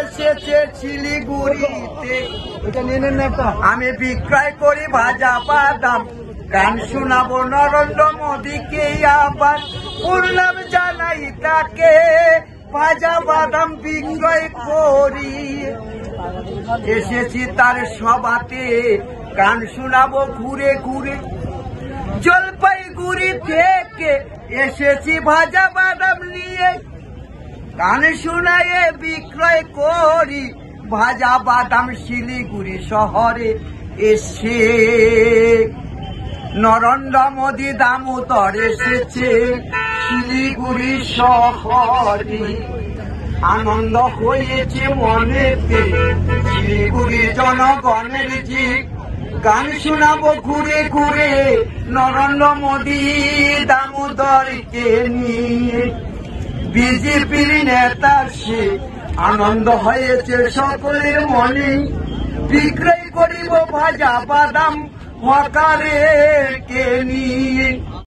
এসেছে শিলিগুড়িতে, আমি বিক্রয় করি ভাজা বাদাম, গান শোনাবো নরেন্দ্র মোদীকে, আবার প্রণাম জানাই তাকে, ভাজা বাদাম বিক্রয় করি। এসেছি তার সভাতে, গান শোনাবো ঘুরে ঘুরে, জলপাইগুড়ি থেকে এসেছি ভাজা বাদাম নিয়ে, গান শোনায়ে বিক্রয় করি ভাজা বাদাম শিলিগুড়ি শহরে এসে। নরেন্দ্র মোদী দামোদর এসেছে শিলিগুড়ি শহরে, আনন্দ হয়েছে মনেতে শিলিগুড়ি জনগণের যে, গান শোনাবো ঘুরে ঘুরে নরেন্দ্র মোদী দামোদরকে নিয়ে। বিজেপির নেতা সে, আনন্দ হয়েছে সকলের মনে, বিক্রয় করিব ভাজা বাদাম হকারেরকে নিয়ে।